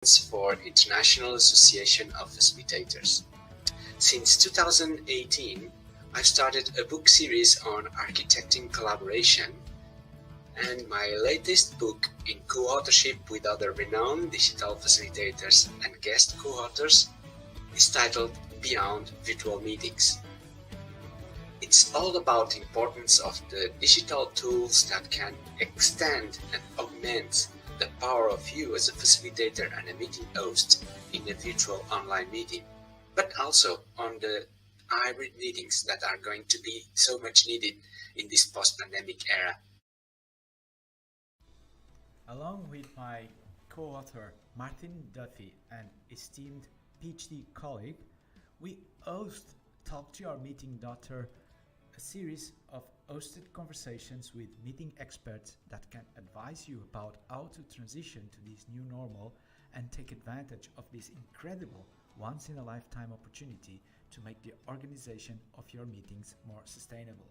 for International Association of Facilitators. Since 2018, I've started a book series on architecting collaboration, and my latest book in co-authorship with other renowned digital facilitators and guest co-authors is titled Beyond Virtual Meetings. It's all about the importance of the digital tools that can extend and augment the power of you as a facilitator and a meeting host in a virtual online meeting, but also on the hybrid meetings that are going to be so much needed in this post-pandemic era. Along with my co-author Martin Duffy and esteemed PhD colleague, we host Talk to Your Meeting Daughter, a series of hosted conversations with meeting experts that can advise you about how to transition to this new normal and take advantage of this incredible once-in-a-lifetime opportunity to make the organization of your meetings more sustainable.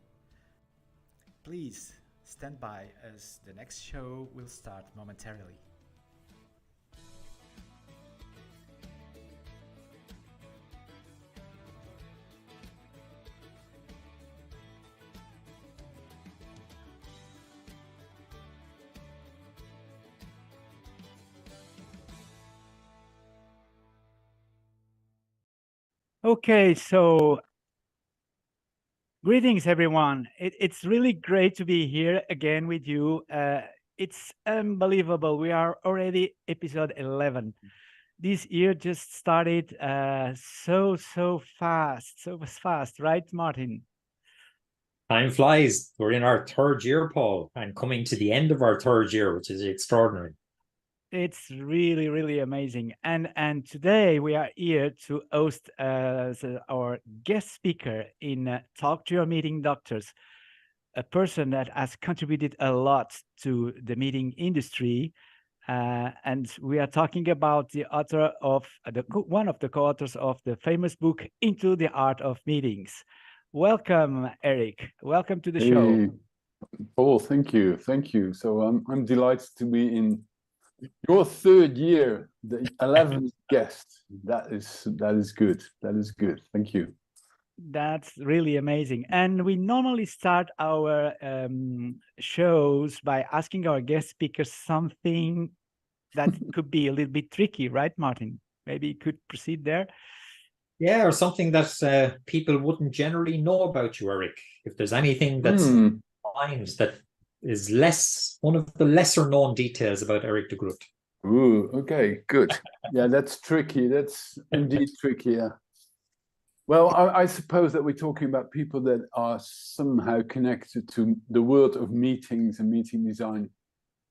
Please stand by as the next show will start momentarily. Okay, so greetings, everyone. It's really great to be here again with you. It's unbelievable. We are already episode 11. This year just started so fast, right, Martin? Time flies. We're in our third year, Paul, and coming to the end of our third year, which is extraordinary. It's really amazing. And today we are here to host our guest speaker in Talk to Your Meeting Doctors, a person that has contributed a lot to the meeting industry. And we are talking about the author of one of the co-authors of the famous book, Into the Art of Meetings. Welcome, Eric. Welcome to the show. Paul, thank you. So I'm delighted to be in your third year, the 11th guest. That is good. Thank you. That's really amazing. And we normally start our shows by asking our guest speakers something that could be a little bit tricky, right, Martin? Maybe you could proceed there. Yeah, or something that people wouldn't generally know about you, Eric. If there's anything that's mind that is one of the lesser known details about Eric de Groot. Ooh, okay, good. Yeah, that's tricky. That's indeed tricky. Yeah. Well, I suppose that we're talking about people that are somehow connected to the world of meetings and meeting design,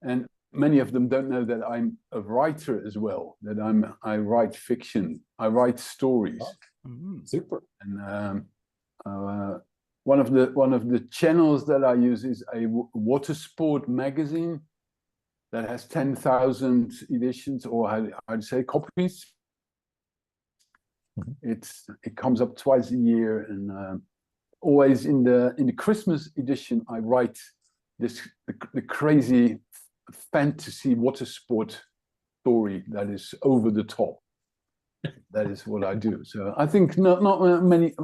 and many of them don't know that I'm a writer as well. That I write fiction. I write stories. Super. And one of the channels that I use is a water sport magazine that has 10,000 editions, or I'd say copies. It comes up twice a year, and always in the Christmas edition, I write the crazy fantasy water sport story that is over the top. That is what I do. So I think not many.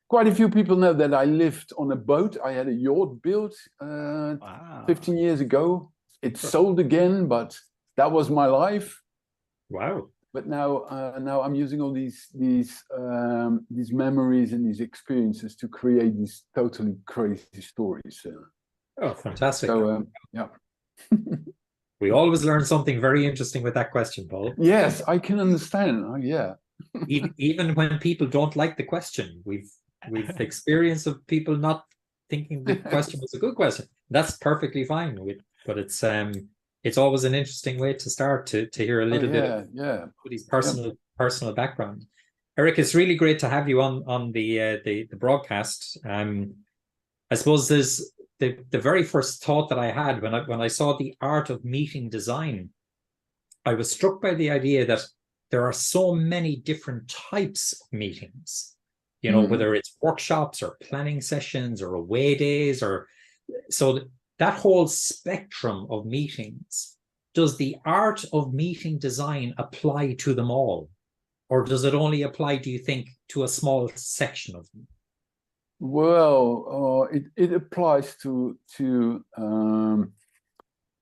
Quite a few people know that I lived on a boat. I had a yacht built 15 years ago. It sold again, but that was my life. Wow. But now I'm using all these memories and these experiences to create these totally crazy stories. Oh, fantastic. So, yeah. We always learn something very interesting with that question, Paul. Yes, I can understand. Oh, yeah. Even when people don't like the question, we've experience of people not thinking the question was a good question. That's perfectly fine. But it's always an interesting way to start to hear a little bit of his personal background. Eric, it's really great to have you on the broadcast. I suppose there's the very first thought that I had when I saw the art of meeting design, I was struck by the idea that there are so many different types of meetings, whether it's workshops or planning sessions or away days, or so that whole spectrum of meetings. does the art of meeting design apply to them all? Or does it only apply, do you think, to a small section of them? Well, it applies to to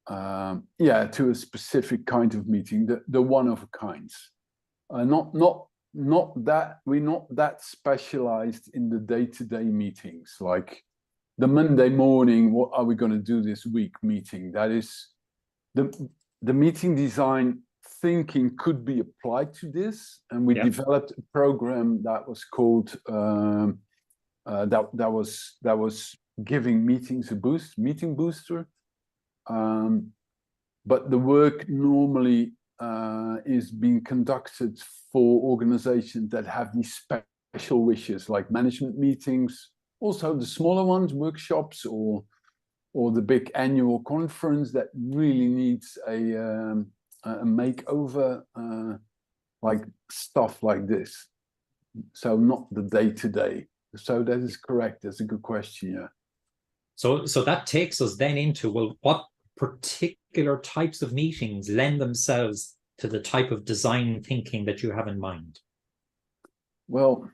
a specific kind of meeting, the one of a kinds. Not that we're not that specialized in the day-to-day meetings, like the Monday morning, what are we going to do this week meeting. That is the meeting design thinking could be applied to this, and we developed a program that was called that was giving meetings a boost, Meeting Booster. But the work normally is being conducted for organizations that have these special wishes, like management meetings, also the smaller ones, workshops, or the big annual conference that really needs a makeover, like stuff like this. So not the day-to-day. So that is correct. That's a good question. Yeah. So that takes us then into, well, what particular types of meetings lend themselves to the type of design thinking that you have in mind? Well,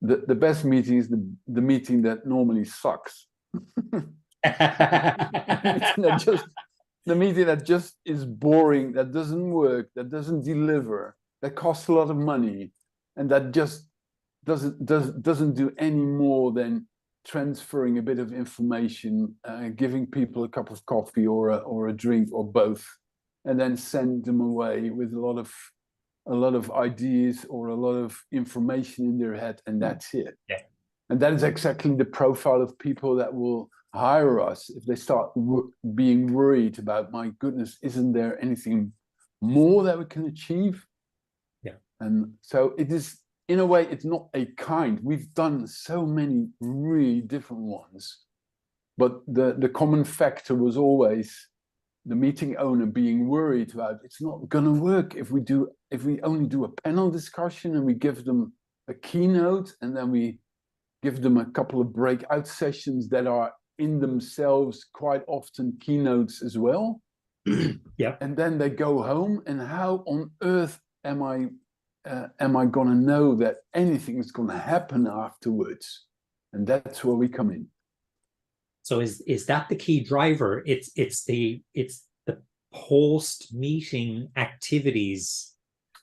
the best meeting is the meeting that normally sucks. The meeting that just is boring, that doesn't work, that doesn't deliver, that costs a lot of money, and that just doesn't do any more than transferring a bit of information, giving people a cup of coffee or a drink or both, and then send them away with a lot of ideas or a lot of information in their head, and that's it. Yeah. And that is exactly the profile of people that will hire us if they start being worried about, my goodness, isn't there anything more that we can achieve? Yeah. And so it is, in a way, it's not a kind. We've done so many really different ones, but the common factor was always the meeting owner being worried about, it's not going to work if we only do a panel discussion and we give them a keynote and then we give them a couple of breakout sessions that are in themselves quite often keynotes as well. Yeah. And then they go home, and how on earth am I going to know that anything is going to happen afterwards? And that's where we come in. So is that the key driver? It's the post meeting activities,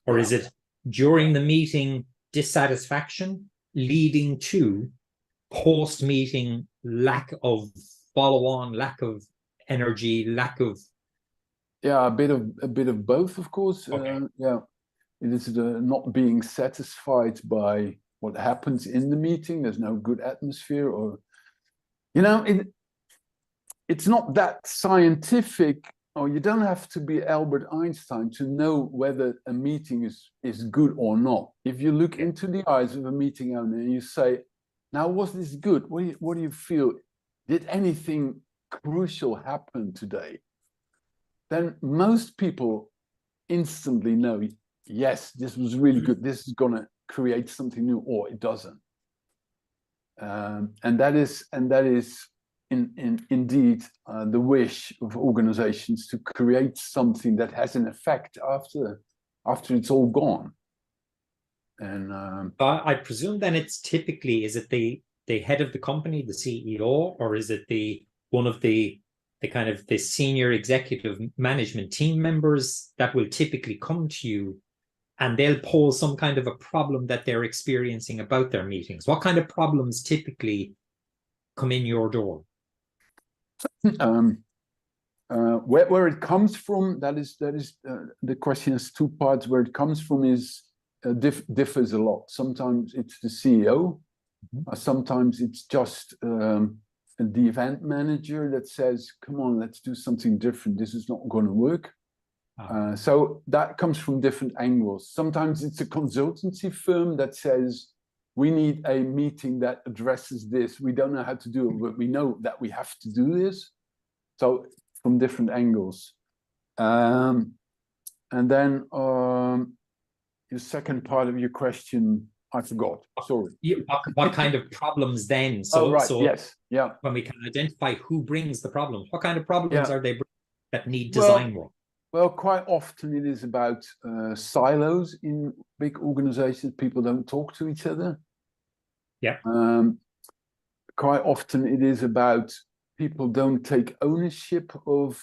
or is it during the meeting dissatisfaction leading to post meeting lack of follow on, lack of energy, lack of a bit of both, of course. Okay. It is not being satisfied by what happens in the meeting. There's no good atmosphere, or it's not that scientific, or you don't have to be Albert Einstein to know whether a meeting is good or not. If you look into the eyes of a meeting owner and you say, now, was this good? What do you feel? Did anything crucial happen today? Then most people instantly know, yes, this was really good. This is going to create something new, or it doesn't. And that is indeed the wish of organizations, to create something that has an effect after it's all gone. And I presume then it's typically, is it the head of the company, the CEO, or is it one of the kind of the senior executive management team members that will typically come to you and they'll pose some kind of a problem that they're experiencing about their meetings? What kind of problems typically come in your door? Where it comes from, that is the question has two parts. Where it comes from is differs a lot. Sometimes it's the CEO, sometimes it's just the event manager that says, come on, let's do something different, this is not going to work. So that comes from different angles. Sometimes it's a consultancy firm that says, we need a meeting that addresses this, we don't know how to do it, but we know that we have to do this. So from different angles. And then your second part of your question. I forgot. Sorry. What kind of problems then? Oh, right. So Yes. Yeah. when we can identify who brings the problems, what kind of problems Yeah. are they bringing that need Well, design work? Well, quite often it is about silos in big organizations. People don't talk to each other. Yeah. Quite often it is about people don't take ownership of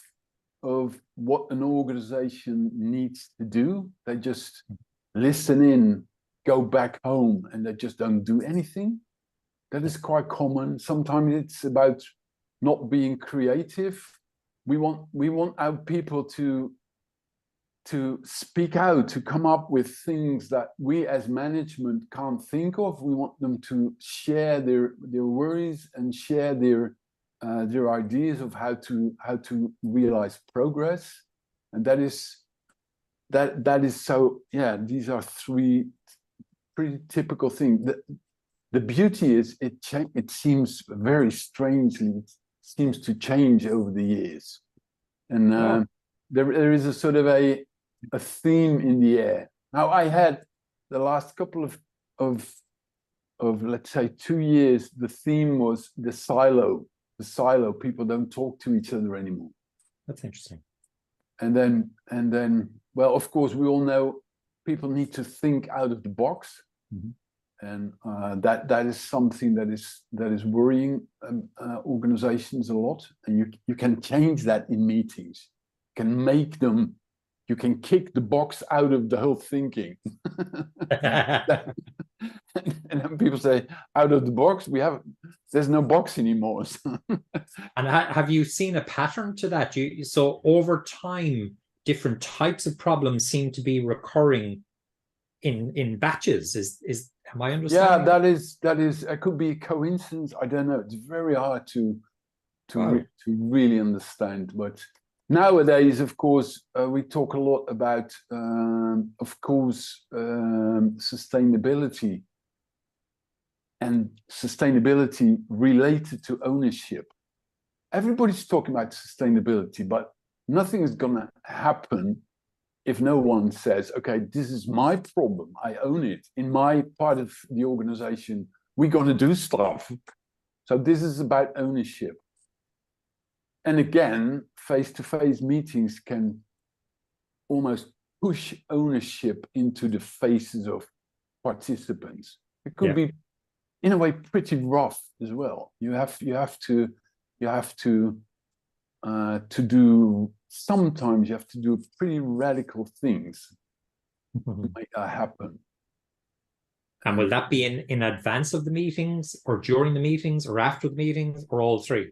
what an organization needs to do. They just listen in, go back home, and they just don't do anything. That is quite common. Sometimes it's about not being creative. We want our people to speak out, to come up with things that we as management can't think of. We want them to share their worries and share their ideas of how to realize progress. And that is so, yeah, these are three pretty typical things. The beauty is it seems very strangely, it seems to change over the years. And there is a sort of a theme in the air. Now, I had the last couple of let's say 2 years, the theme was the silo. People don't talk to each other anymore. That's interesting. And then, well, of course, we all know people need to think out of the box. Mm-hmm. And that is something that is worrying organizations a lot. And you can change that in meetings. You can kick the box out of the whole thinking. And then people say, out of the box, there's no box anymore. And have you seen a pattern to that? So over time, different types of problems seem to be recurring in batches. Am I understanding? Yeah, that is it could be a coincidence. I don't know. It's very hard to really understand. But nowadays, of course, we talk a lot about, sustainability. And sustainability related to ownership. Everybody's talking about sustainability, but nothing is going to happen if no one says, okay, this is my problem. I own it. In my part of the organization, we're going to do stuff. So this is about ownership. And again, face-to-face meetings can almost push ownership into the faces of participants. It could be, in a way, pretty rough as well. You have to do, sometimes you have to do pretty radical things to make that happen. And will that be in advance of the meetings, or during the meetings, or after the meetings, or all three?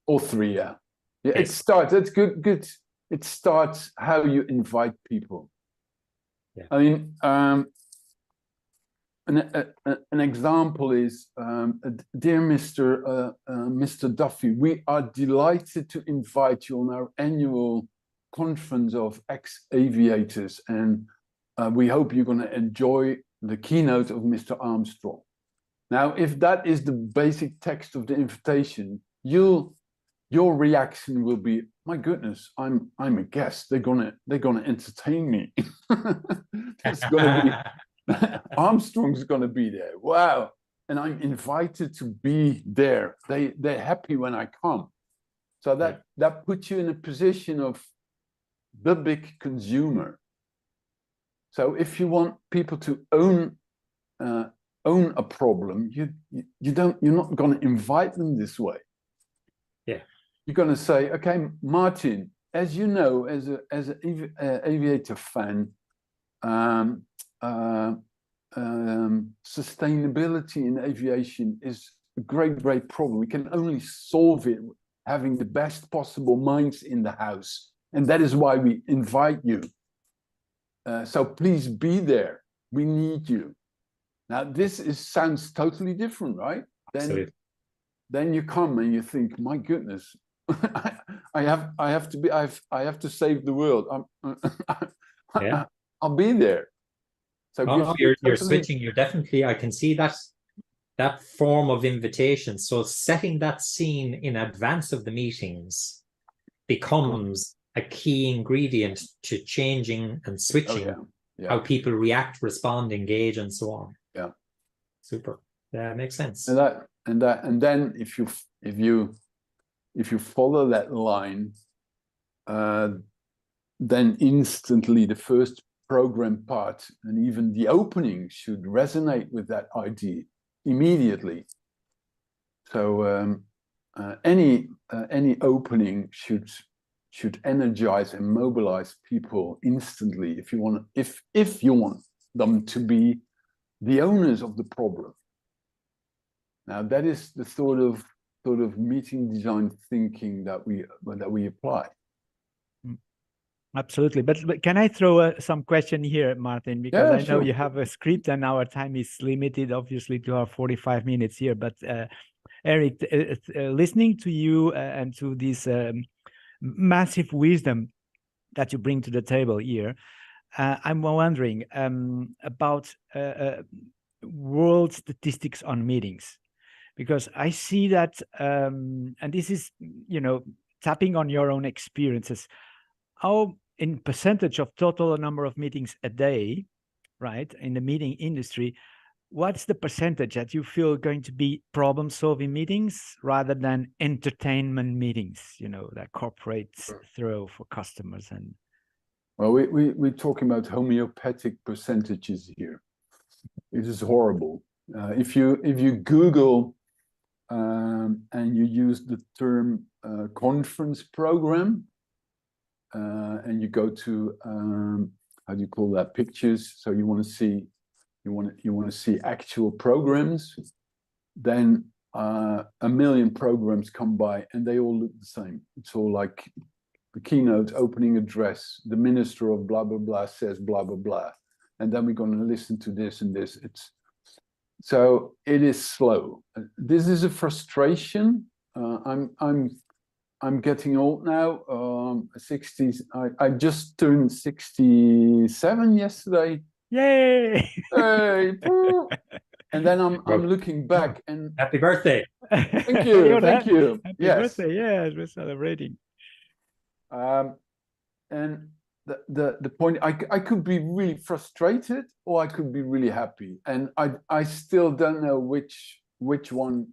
All three, yeah. Yeah, yes. It starts, that's good. It starts how you invite people. Yeah. I mean, an example is, dear Mr. Duffy, we are delighted to invite you on our annual conference of ex-aviators, and we hope you're going to enjoy the keynote of Mr. Armstrong. Now, if that is the basic text of the invitation, your reaction will be, my goodness, I'm a guest. They're gonna entertain me. It's gonna be. Armstrong's going to be there. Wow. And I'm invited to be there. They're happy when I come. So that puts you in a position of the big consumer. So if you want people to own a problem, you're not going to invite them this way. Yeah. You're going to say, okay, Martin, as you know, as an aviator fan, sustainability in aviation is a great problem. We can only solve it having the best possible minds in the house, and that is why we invite you. So please be there. We need you. Now this sounds totally different, right? Then you come and you think, my goodness, I have to save the world. I'll be there. So you're switching. You're definitely. I can see that form of invitation. So setting that scene in advance of the meetings becomes a key ingredient to changing and switching how people react, respond, engage, and so on. Yeah, Super. Yeah, makes sense. And then if you follow that line, then instantly the first program part and even the opening should resonate with that idea immediately. So any opening should energize and mobilize people instantly if you want them to be the owners of the problem. Now that is the sort of meeting design thinking that we apply. Absolutely. But can I throw some question here, Martin? Because I know you have a script and our time is limited, obviously, to our 45 minutes here. But Eric, listening to you and to this massive wisdom that you bring to the table here, I'm wondering about world statistics on meetings. Because I see that, and this is, tapping on your own experiences, how in percentage of total number of meetings a day, right, in the meeting industry, what's the percentage that you feel going to be problem-solving meetings rather than entertainment meetings, that corporates throw for customers? And well, we're talking about homeopathic percentages here. It is horrible. If you Google and you use the term conference program, and you go to how do you call that, pictures, so you want to see actual programs, then 1 million programs come by and they all look the same. It's all like the keynote opening address, the minister of blah blah blah says blah blah blah, and then we're going to listen to this and this. So it is slow. This is a frustration. I'm getting old now. 60s. I just turned 67 yesterday. Yay! Hey, and then I'm looking back and happy birthday. Thank you. Happy Yes. birthday. Yeah, we're celebrating. And the point, I could be really frustrated or I could be really happy, and I still don't know which one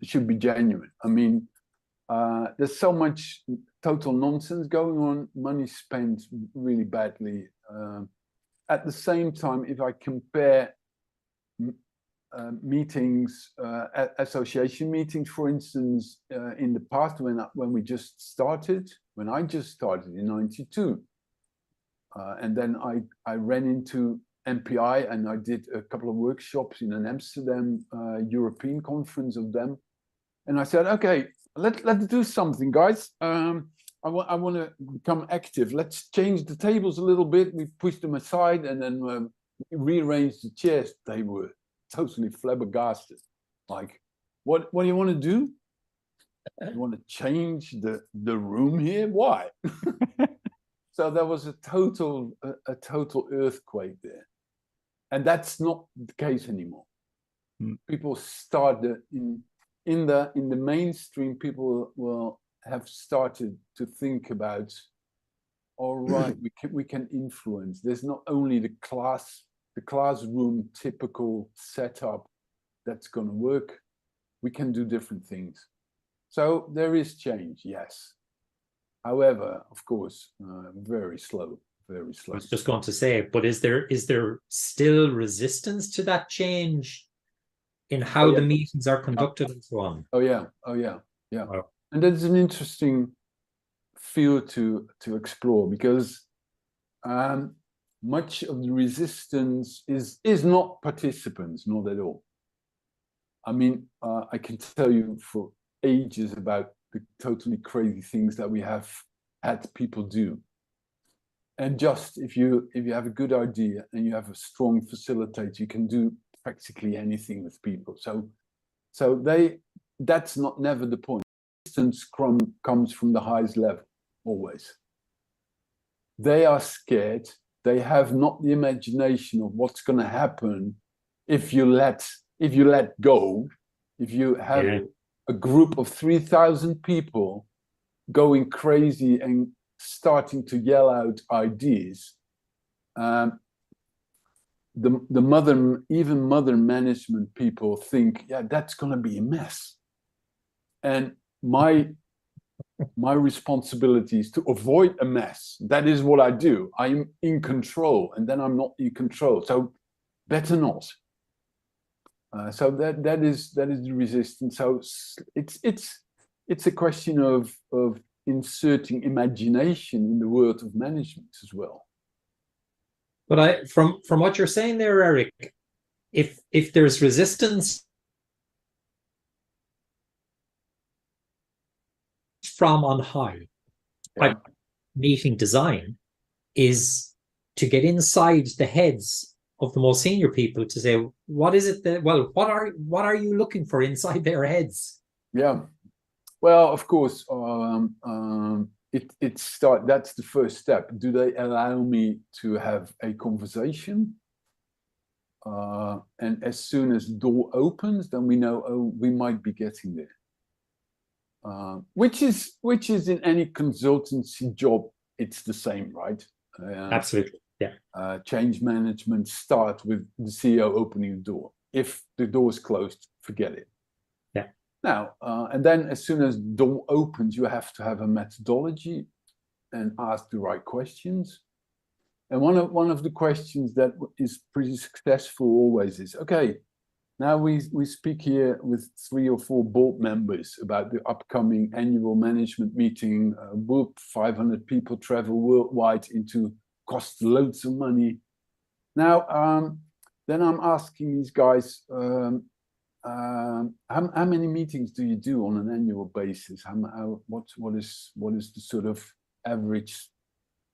should be genuine. I mean, there's so much total nonsense going on, money spent really badly. At the same time, if I compare meetings, association meetings, for instance, in the past when I just started in '92, and then I ran into MPI and I did a couple of workshops in an Amsterdam European conference of them, and I said, okay, let's do something, guys. I want to become active. Let's change the tables a little bit. We pushed them aside and then rearranged the chairs. They were totally flabbergasted. Like, what do you want to do? You want to change the room here? Why? So there was a total earthquake there, and that's not the case anymore. People started in the mainstream. People will have started to think about, all right, we can influence. There's not only the classroom typical setup that's going to work. We can do different things. So there is change, yes. However, of course, very slow, very slow. I was just going to say, but is there still resistance to that change in how the meetings are conducted and so on? Oh yeah. Wow. And that's an interesting field to explore, because much of the resistance is not participants, not at all. I mean, I can tell you for ages about the totally crazy things that we have had people do. And just if you have a good idea and you have a strong facilitator, you can do practically anything with people. So that's never the point. Resistance comes from the highest level, always. They are scared. They have not the imagination of what's going to happen if you let go. If you have a group of 3,000 people going crazy and starting to yell out ideas, the mother management people think, yeah, that's going to be a mess. And my responsibility is to avoid a mess. That is what I do. I'm in control, and then I'm not in control. So better not. So that is the resistance. So it's a question of inserting imagination in the world of management as well. But from what you're saying there, Eric, if there's resistance from on high, Yeah. like meeting design, is to get inside the heads of the most senior people to say, what is it that, well, what are you looking for inside their heads? Yeah. Well, of course, that's the first step. Do they allow me to have a conversation? And as soon as the door opens, then we know, oh, we might be getting there. Which is in any consultancy job, it's the same, right? Absolutely, yeah. Change management start with the CEO opening the door. If the door is closed, forget it. Yeah. Now, and then as soon as the door opens, you have to have a methodology and ask the right questions. And one of the questions that is pretty successful always is, okay, now we speak here with 3 or 4 board members about the upcoming annual management meeting. 500 people travel worldwide cost loads of money. Now, then I'm asking these guys, how many meetings do you do on an annual basis? What is the sort of average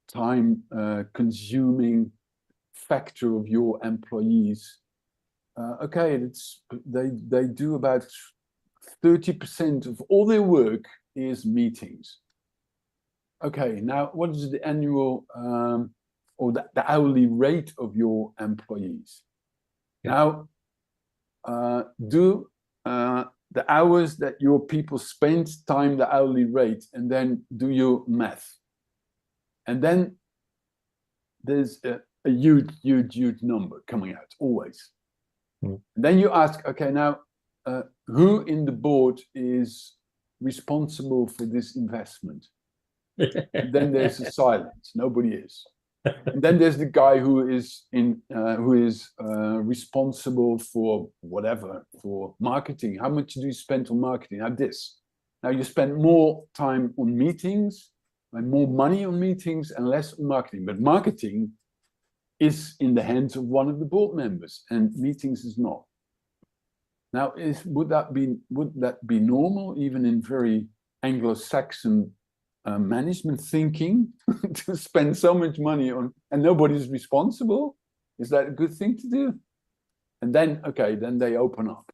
time consuming factor of your employees? Okay, they do about 30% of all their work is meetings. Okay, now what is the annual or the hourly rate of your employees? Yeah. Now, do the hours that your people spend time the hourly rate, and then do your math. And then there's a huge number coming out always. Then you ask, okay, now who in the board is responsible for this investment? Then there's a silence. Nobody is. And then there's the guy who is responsible for whatever, for marketing. How much do you spend on marketing? Now this. Now you spend more time on meetings and more money on meetings and less on marketing. But marketing is in the hands of one of the board members, and meetings is not. Now, would that be normal, even in very Anglo-Saxon management thinking, to spend so much money on and nobody's responsible? Is that a good thing to do? And then, okay, then they open up.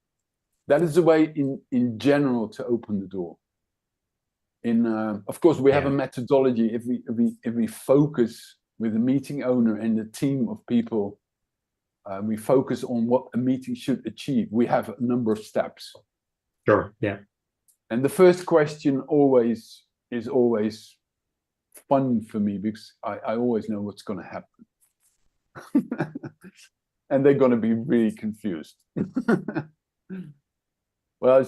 That is the way, in general, to open the door. Of course, we have a methodology. If we focus with the meeting owner and the team of people, we focus on what a meeting should achieve. We have a number of steps. Sure, yeah. And the first question is always fun for me, because I always know what's going to happen. And they're going to be really confused. Well,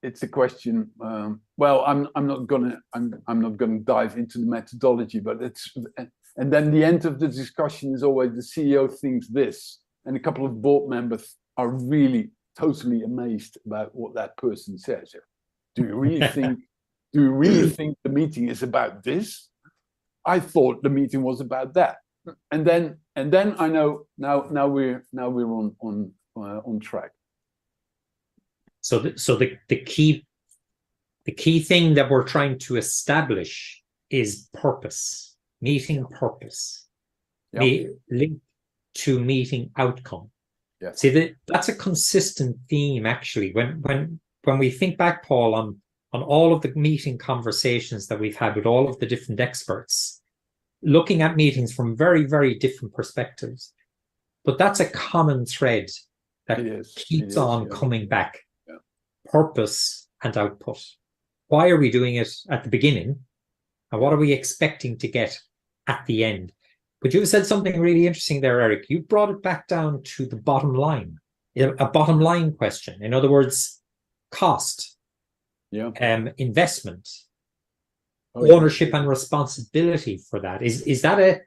it's a question. Well, I'm not gonna dive into the methodology, but and then the end of the discussion is always the CEO thinks this, and a couple of board members are really totally amazed about what that person says. Do you really think? Do you really think the meeting is about this? I thought the meeting was about that. And then I know now we're on track. So the key thing that we're trying to establish is purpose, meeting purpose, linked to meeting outcome. Yes. See, that's a consistent theme, actually. When we think back, Paul, on all of the meeting conversations that we've had with all of the different experts, looking at meetings from very, very different perspectives, but that's a common thread that keeps on coming back. Purpose and output. Why are we doing it at the beginning? And what are we expecting to get at the end? But you said something really interesting there, Eric. You brought it back down to the bottom line, a bottom line question. In other words, cost, investment, ownership and responsibility for that. Is that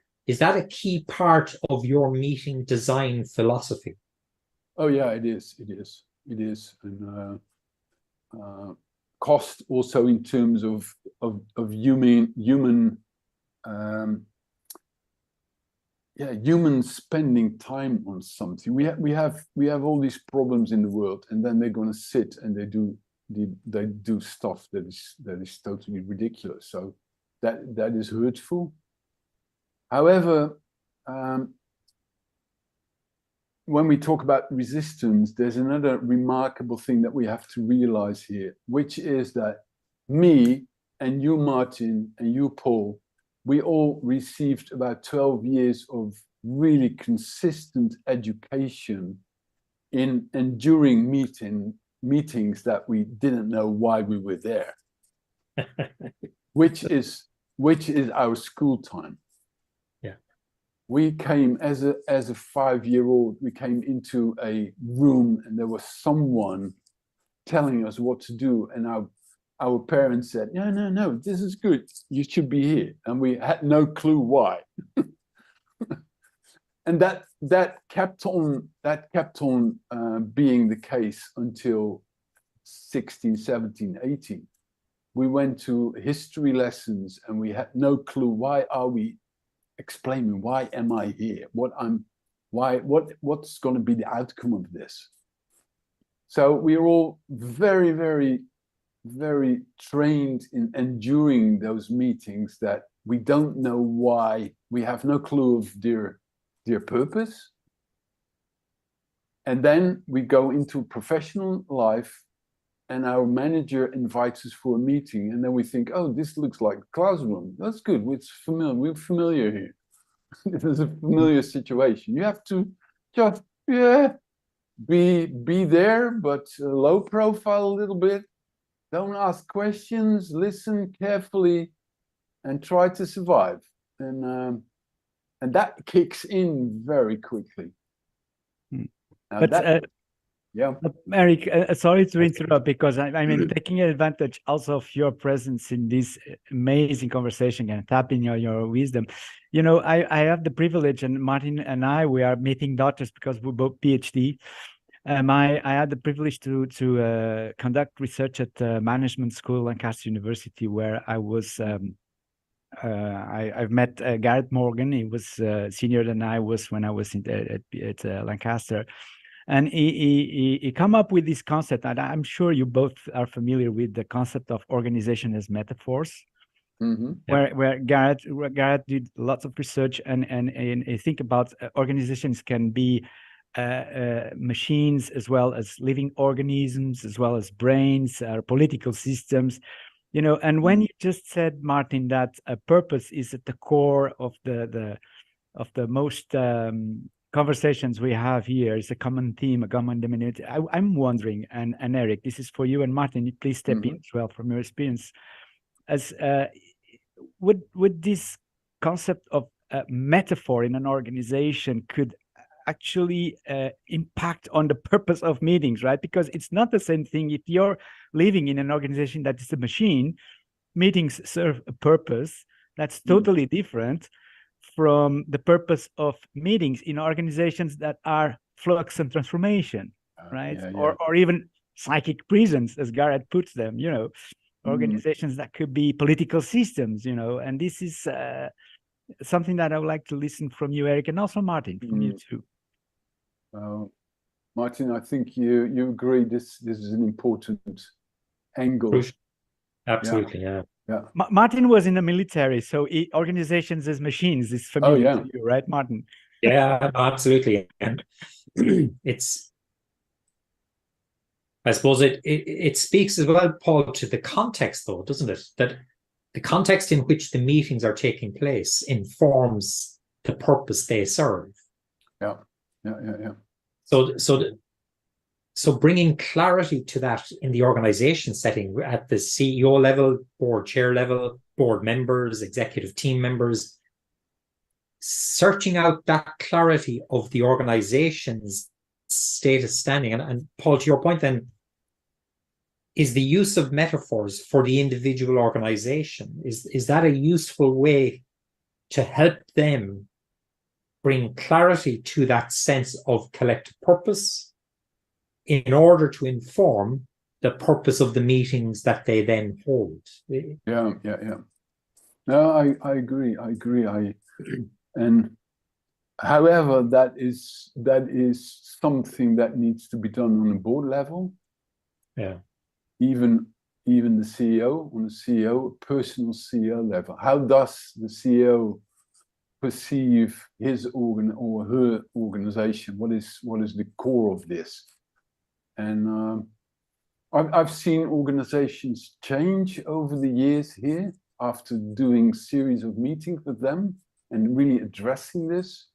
a key part of your meeting design philosophy? Oh yeah, it is. And cost also in terms of human human spending time on something. We have all these problems in the world, and then they're going to sit and they do stuff that is totally ridiculous. So that is hurtful. However, when we talk about resistance, there's another remarkable thing that we have to realize here, which is that me and you, Martin, and you, Paul, we all received about 12 years of really consistent education in enduring meetings that we didn't know why we were there, which is our school time. We came as a 5-year-old, we came into a room and there was someone telling us what to do, and our parents said, no, this is good, you should be here, and we had no clue why. And that kept on being the case until 16, 17, 18. We went to history lessons and we had no clue, why are we explaining, why am I here? What's going to be the outcome of this? So we're all very, very, very trained in enduring those meetings that we don't know why, we have no clue of their purpose. And then we go into professional life and our manager invites us for a meeting, and then we think, oh, this looks like a classroom. That's good. We're familiar here. It is a familiar situation. You have to just be there, but low profile a little bit. Don't ask questions. Listen carefully, and try to survive. And that kicks in very quickly. Eric, sorry to interrupt, because I mean, taking advantage also of your presence in this amazing conversation and tapping on your wisdom. You know, I have the privilege, and Martin and I, we are meeting doctors because we're both PhD. I had the privilege to conduct research at Management School, Lancaster University, where I was. I've met Gareth Morgan. He was senior than I was when I was at Lancaster. And he come up with this concept, and I'm sure you both are familiar with the concept of organization as metaphors, where Gareth did lots of research and think about organizations can be machines as well as living organisms, as well as brains, political systems, you know. And when you just said, Martin, that a purpose is at the core of the most conversations we have here, is a common theme, a common denominator. I'm wondering, and Eric, this is for you, and Martin, please step in as well from your experience. As would this concept of metaphor in an organization could actually impact on the purpose of meetings, right? Because it's not the same thing if you're living in an organization that is a machine. Meetings serve a purpose that's totally different from the purpose of meetings in organizations that are flux and transformation, right? Or even psychic prisons, as Gareth puts them, you know, organizations that could be political systems, you know. And this is something that I would like to listen from you, Eric, and also Martin, from you too. Martin, I think you agree this is an important angle. Absolutely, yeah. Martin was in the military, so organizations as machines is familiar to you, right, Martin? Yeah, absolutely. And I suppose it speaks as well, Paul, to the context, though, doesn't it? That the context in which the meetings are taking place informs the purpose they serve. Yeah. So bringing clarity to that in the organization setting at the CEO level, board chair level, board members, executive team members, searching out that clarity of the organization's status standing. And Paul, to your point then, is the use of metaphors for the individual organization, is that a useful way to help them bring clarity to that sense of collective purpose in order to inform the purpose of the meetings that they then hold? Yeah. No, I agree. And however, that is something that needs to be done on a board level. Yeah. Even the CEO, on a CEO, personal CEO level. How does the CEO perceive his organ or her organization? What is the core of this? And I've seen organizations change over the years here after doing series of meetings with them and really addressing this.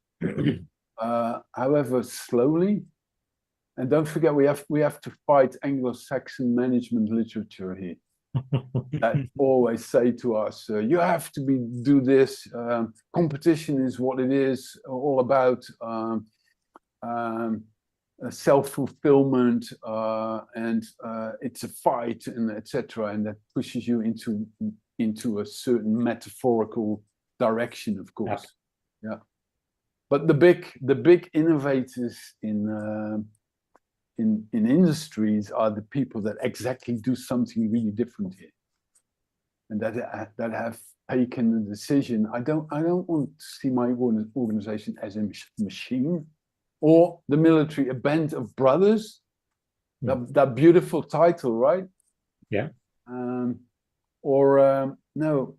However, slowly. And don't forget, we have to fight Anglo-Saxon management literature here. That always say to us, you have to do this. Competition is what it is, all about self-fulfillment, and it's a fight, and etc. And that pushes you into a certain metaphorical direction, of course. Yeah. But the big innovators in industries are the people that exactly do something really different here, and that have taken the decision. I don't want to see my organization as a machine, or the military, a band of brothers. That beautiful title, right? Yeah. No,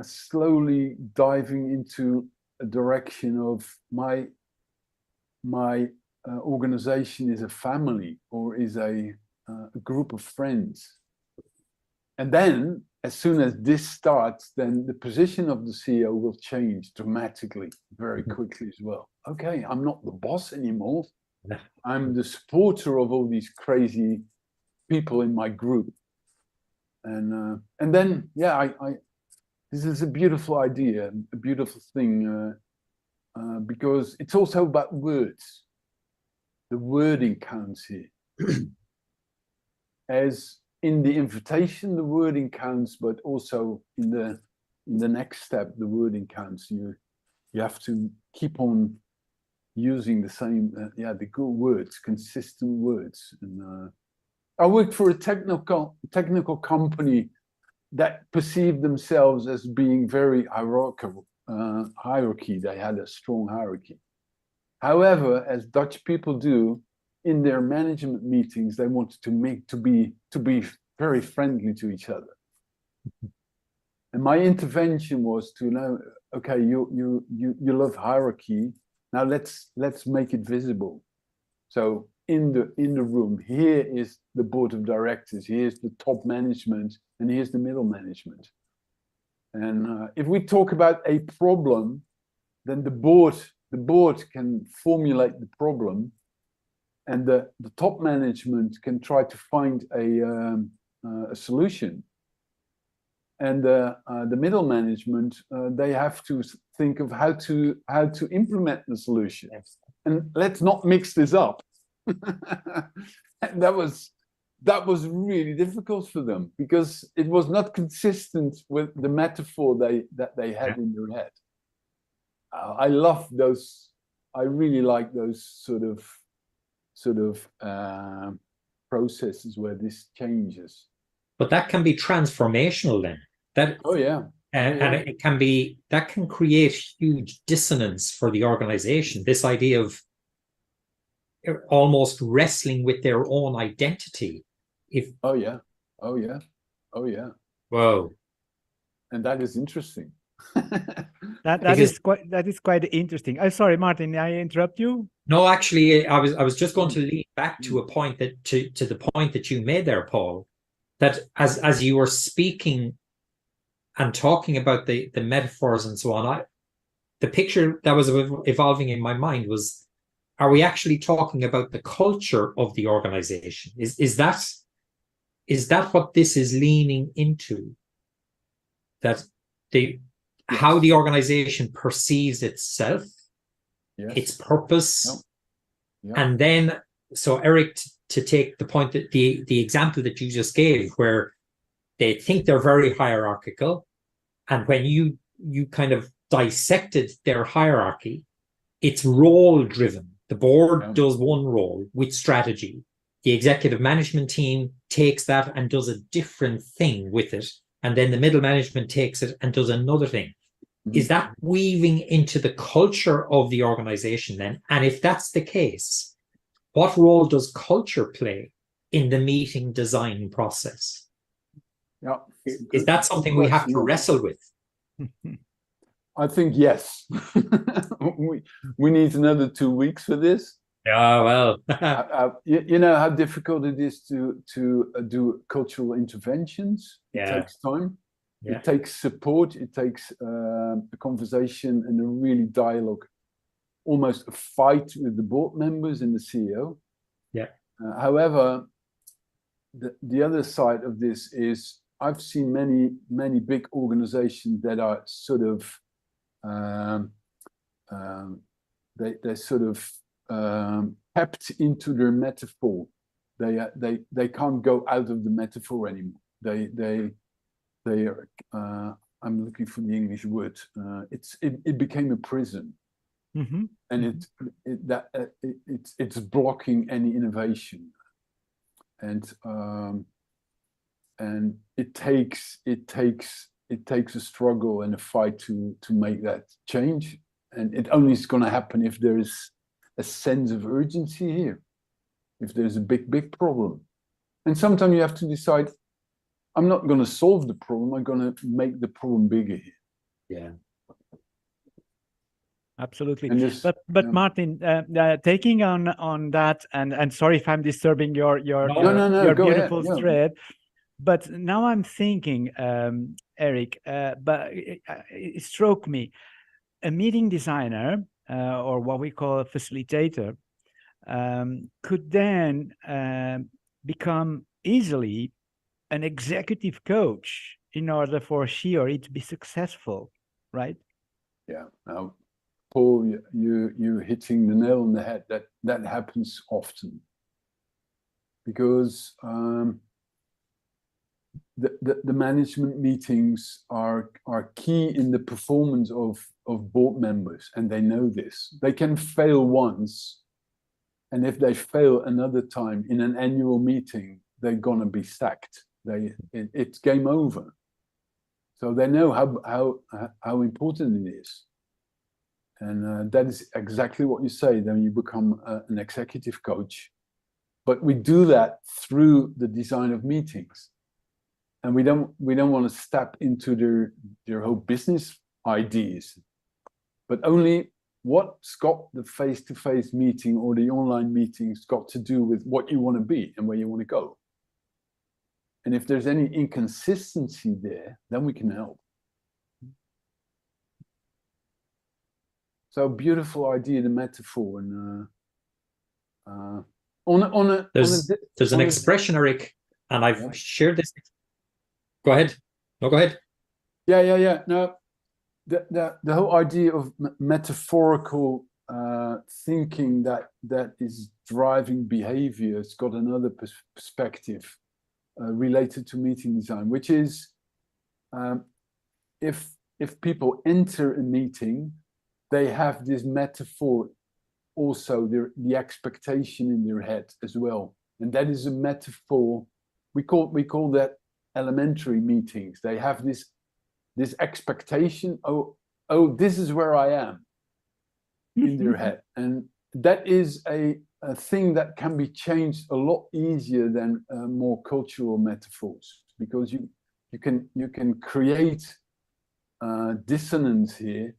slowly diving into a direction of my organization is a family, or is a group of friends. And then as soon as this starts, then the position of the CEO will change dramatically, very quickly as well. Okay, I'm not the boss anymore. I'm the supporter of all these crazy people in my group. And then, yeah, this is a beautiful idea, a beautiful thing, because it's also about words. The wording counts here. As in the invitation, the wording counts, but also in the next step, the wording counts. You have to keep on using the same, the good words, consistent words. And I worked for a technical company that perceived themselves as being very hierarchical. They had a strong hierarchy. However, as Dutch people do, in their management meetings, they wanted to be very friendly to each other. And my intervention was to know, okay, you love hierarchy. Now let's make it visible. So in the room, here is the board of directors, here's the top management, and here's the middle management. And if we talk about a problem, then the board can formulate the problem, and the top management can try to find a solution. And the middle management, they have to think of how to implement the solution. And let's not mix this up. And that was really difficult for them, because it was not consistent with the metaphor that they had in their head. I love those. I really like those sort of processes where this changes. But that can be transformational then. And it can be, that can create huge dissonance for the organization. This idea of almost wrestling with their own identity. Whoa. And that is interesting. That is quite interesting. I'm sorry, Martin, did I interrupt you? No, actually, I was just going to lead back to a point to the point that you made there, Paul, that as you were speaking and talking about the metaphors and so on, the picture that was evolving in my mind was, are we actually talking about the culture of the organization? Is that what this is leaning into? That how the organization perceives itself, its purpose, and then, so Eric, to take the point that the example that you just gave, where they think they're very hierarchical, and when you kind of dissected their hierarchy, it's role driven. The board does one role with strategy. The executive management team takes that and does a different thing with it. And then the middle management takes it and does another thing. Is that weaving into the culture of the organization then? And if that's the case, what role does culture play in the meeting design process? Yeah. Is that something we have to wrestle with? I think yes. we need another 2 weeks for this. Yeah, well, you know how difficult it is to do cultural interventions. It takes time. It takes support. It takes a conversation and a really dialogue, almost a fight with the board members and the CEO. Yeah. However, the other side of this is I've seen many big organizations that are sort of they sort of tapped into their metaphor. They can't go out of the metaphor anymore. They I'm looking for the English word. It became a prison, and it's blocking any innovation, and it takes a struggle and a fight to make that change, and it only is going to happen if there is a sense of urgency here, if there's a big problem. And sometimes you have to decide, I'm not going to solve the problem, I'm going to make the problem bigger here. Yeah, absolutely. But Martin, taking on that, and sorry if I'm disturbing your beautiful thread, but now I'm thinking, Eric, but it struck me, a meeting designer, or what we call a facilitator, could then become easily an executive coach in order for she or he to be successful, right? Yeah. Now, Paul, you're hitting the nail on the head. That happens often, because the management meetings are key in the performance of board members, and they know this. They can fail once, and if they fail another time in an annual meeting, they're gonna be sacked. It's game over. So they know how important it is, and that is exactly what you say. Then you become an executive coach, but we do that through the design of meetings. And we don't want to step into their whole business ideas, but only what's got the face-to-face meeting or the online meetings got to do with what you want to be and where you want to go. And if there's any inconsistency there, then we can help. So beautiful idea, the metaphor, and there's an expression, Eric, and I've shared this. Go ahead. No, go ahead. Yeah. No, the whole idea of metaphorical thinking that is driving behavior has got another perspective related to meeting design, which is if people enter a meeting, they have this metaphor, also the expectation in their head as well, and that is a metaphor. We call that elementary meetings. They have this expectation. Oh, this is where I am in their head, and that is a thing that can be changed a lot easier than more cultural metaphors, because you can create dissonance here,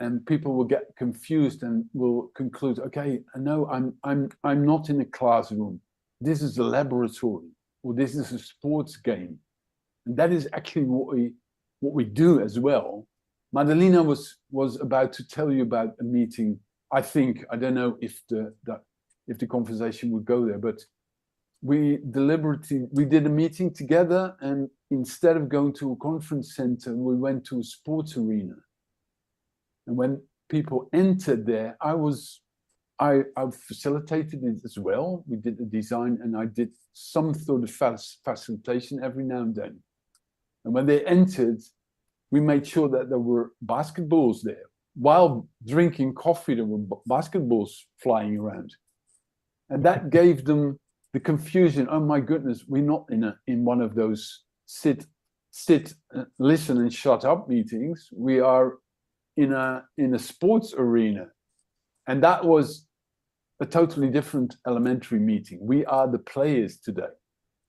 and people will get confused and will conclude, okay, no, I'm not in a classroom. This is a laboratory, or this is a sports game. And that is actually what we do as well. Madalena was about to tell you about a meeting. I don't know if the conversation would go there, but we did a meeting together, and instead of going to a conference center, we went to a sports arena. And when people entered there, I facilitated it as well. We did the design, and I did some sort of facilitation every now and then. And when they entered, we made sure that there were basketballs there. While drinking coffee, there were basketballs flying around. And that gave them the confusion. Oh my goodness, we're not in one of those sit, listen and shut up meetings. We are in a sports arena. And that was a totally different elementary meeting. We are the players today.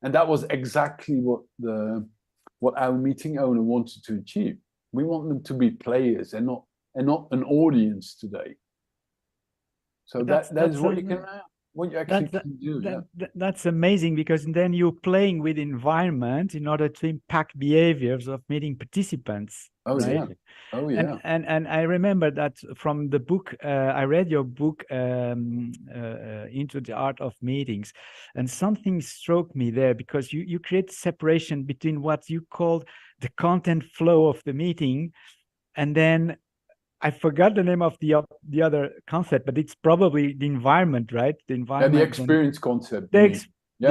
And that was exactly what our meeting owner wanted to achieve. We want them to be players and not an audience today. So that's what you actually can do. That's amazing, because then you're playing with environment in order to impact behaviors of meeting participants. Oh, right? yeah. Oh, yeah. And I remember that from the book, I read your book, Into the Art of Meetings, and something struck me there, because you create separation between what you called the content flow of the meeting, and then I forgot the name of the other concept, but it's probably the environment, right? The environment. Yeah, the experience concept. The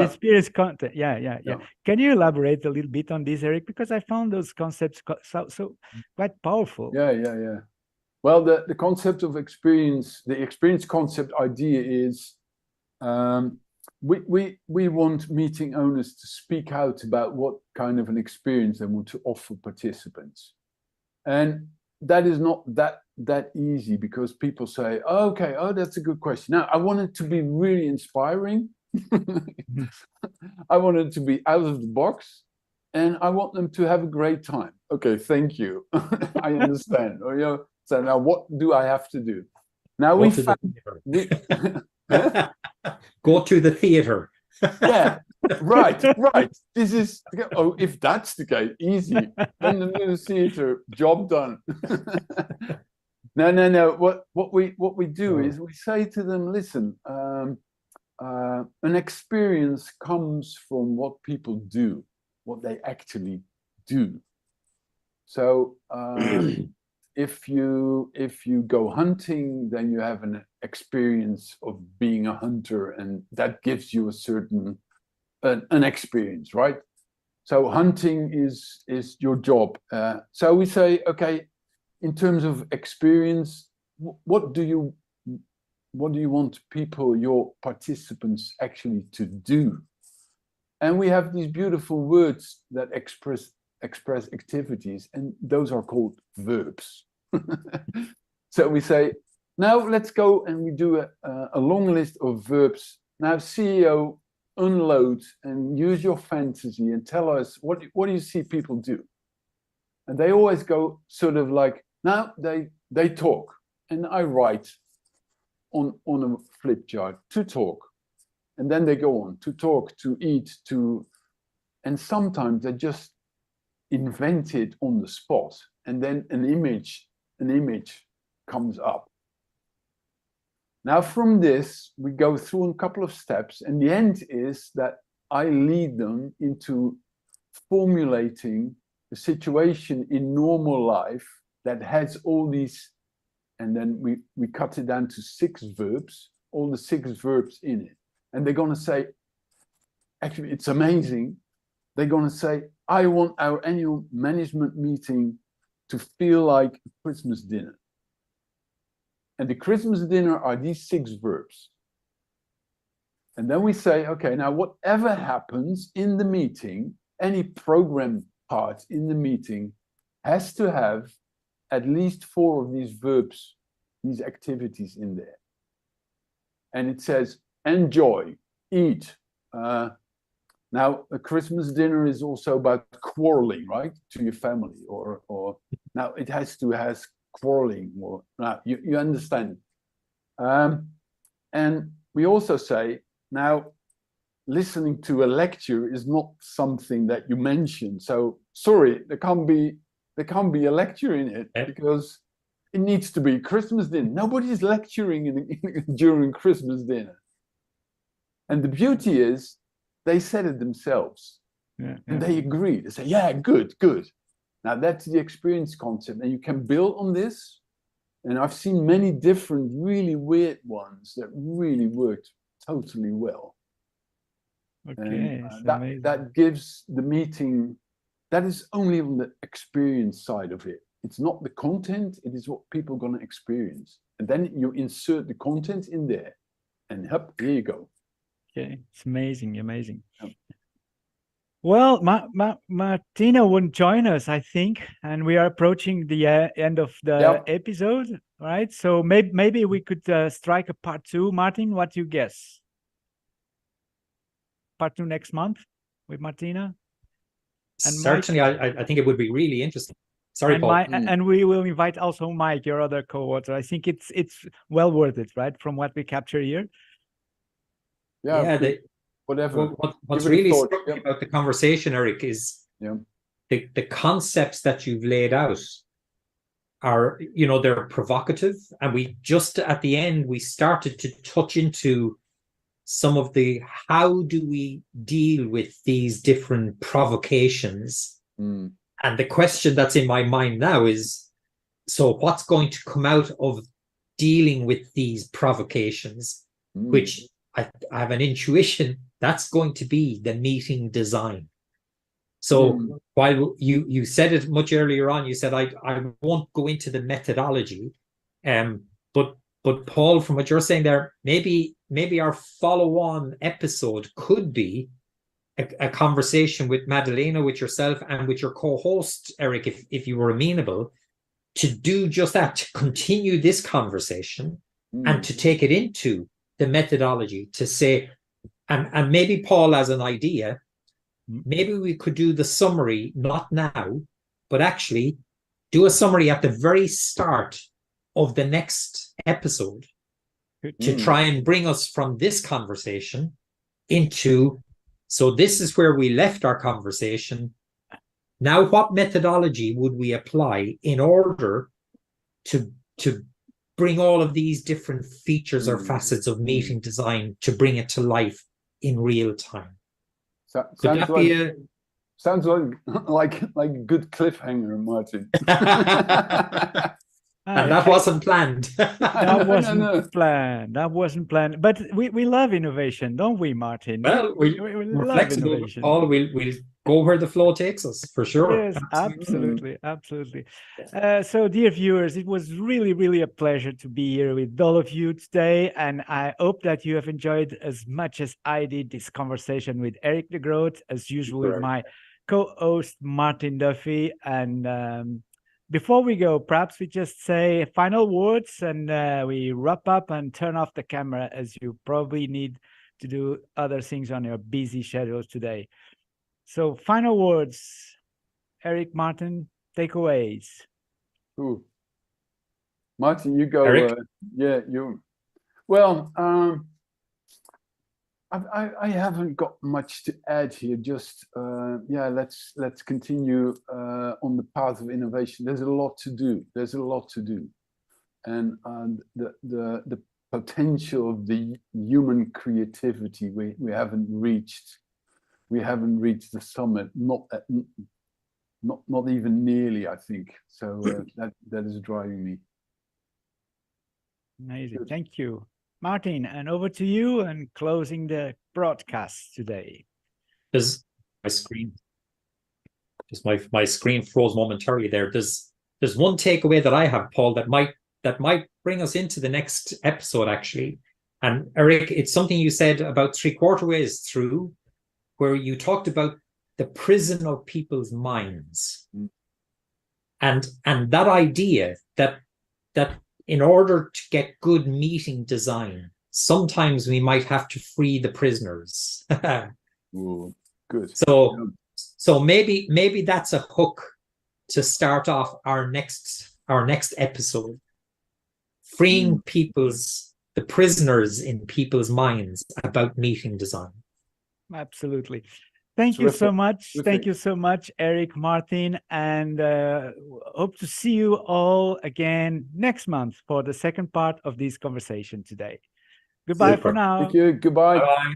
experience content. Yeah. Can you elaborate a little bit on this, Eric? Because I found those concepts so quite powerful. Yeah. Well, the concept of experience, the experience concept idea is, we want meeting owners to speak out about what kind of an experience they want to offer participants. And that is not that easy, because people say, oh, okay, that's a good question. Now, I want it to be really inspiring. I want it to be out of the box, and I want them to have a great time. Okay, thank you. I understand. So now what do I have to do? Now go to the theater. Yeah, right. This is, if that's the case, easy. Then the new theater, job done. No. What we do is we say to them, listen, an experience comes from what people do, what they actually do. So if you go hunting, then you have an experience of being a hunter, and that gives you a certain an experience, right? So hunting is your job. So we say, okay, in terms of experience, what do you want people, your participants, actually to do? And we have these beautiful words that express activities, and those are called verbs. So we say, now let's go and we do a long list of verbs. Now, CEO, unload and use your fantasy and tell us what do you see people do? And they always go sort of like, now they talk, and I write on a flip chart to talk, and then they go on to talk, to eat, and sometimes they just invent it on the spot, and then an image comes up. Now from this, we go through a couple of steps, and the end is that I lead them into formulating a situation in normal life that has all these, and then we cut it down to 6 verbs, all the 6 verbs in it. And they're going to say, actually, it's amazing. They're going to say, I want our annual management meeting to feel like a Christmas dinner. And the Christmas dinner are these 6 verbs. And then we say, okay, now whatever happens in the meeting, any program part in the meeting has to have at least 4 of these verbs, these activities in there. And it says, enjoy, eat. Now, a Christmas dinner is also about quarreling, right, to your family, or now it has quarreling, or now you understand. And we also say, now, listening to a lecture is not something that you mention. So sorry, there can't be a lecture in it, because it needs to be Christmas dinner. Nobody's lecturing during Christmas dinner. And the beauty is they said it themselves. Yeah, And they agree. They say, yeah, good, good. Now that's the experience concept. And you can build on this. And I've seen many different, really weird ones that really worked totally well. Okay, And amazing. that gives the meeting, that is only on the experience side of it. It's not the content, it is what people are going to experience. And then you insert the content in there. And up, here you go. Okay, it's amazing, amazing. Yep. Well, Martina won't join us, I think, and we are approaching the end of the episode, right? So maybe we could strike a part 2. Martin, what do you guess? Part 2 next month with Martina? And certainly, I think it would be really interesting. Sorry, and Paul. And we will invite also Mike, your other co-author. I think it's well worth it, right? From what we capture here. Yeah, whatever. What's really struck me about the conversation, Eric, is the concepts that you've laid out are, you know, they're provocative. And we just at the end, we started to touch into some of the, how do we deal with these different provocations? And the question that's in my mind now is, so what's going to come out of dealing with these provocations, which I have an intuition that's going to be the meeting design. So while you said it much earlier on, you said I won't go into the methodology, but Paul, from what you're saying there, maybe our follow-on episode could be a conversation with Madalena, with yourself, and with your co-host Eric, if you were amenable, to do just that, to continue this conversation and to take it into the methodology, to say, and maybe Paul, as an idea, maybe we could do the summary, not now, but actually do a summary at the very start of the next episode to try and bring us from this conversation into, so this is where we left our conversation. Now, what methodology would we apply in order to bring all of these different features or facets of meeting design, to bring it to life in real time? Sounds like a good cliffhanger, Martin. And that wasn't planned. That wasn't planned. That wasn't planned. But we love innovation, don't we, Martin? Well, we're love flexible, innovation. Paul. We'll go where the flow takes us, for sure. Yes, absolutely. So, dear viewers, it was really a pleasure to be here with all of you today, and I hope that you have enjoyed as much as I did this conversation with Eric de Groot, as usual, with my co-host Martin Duffy. And before we go, perhaps we just say final words and we wrap up and turn off the camera, as you probably need to do other things on your busy schedules today. So, final words, Eric, Martin, takeaways. Ooh. Martin, you go. Eric? You. Well, I haven't got much to add here. Just let's continue on the path of innovation. There's a lot to do. And the potential of the human creativity we haven't reached. We haven't reached the summit, not even nearly, I think. So that is driving me. Amazing. Good. Thank you. Martin, and over to you and closing the broadcast today. There's my screen. Just my screen froze momentarily there. There's one takeaway that I have, Paul, that might bring us into the next episode, actually. And Eric, it's something you said about 3/4 ways through, where you talked about the prison of people's minds. And that idea that in order to get good meeting design, sometimes we might have to free the prisoners. Ooh, good. So maybe that's a hook to start off our next episode. Freeing the prisoners in people's minds about meeting design. Absolutely. Thank you so much. Thank you so much, Eric, Martin, and hope to see you all again next month for the second part of this conversation today. Goodbye for now. Thank you. Goodbye. Bye-bye.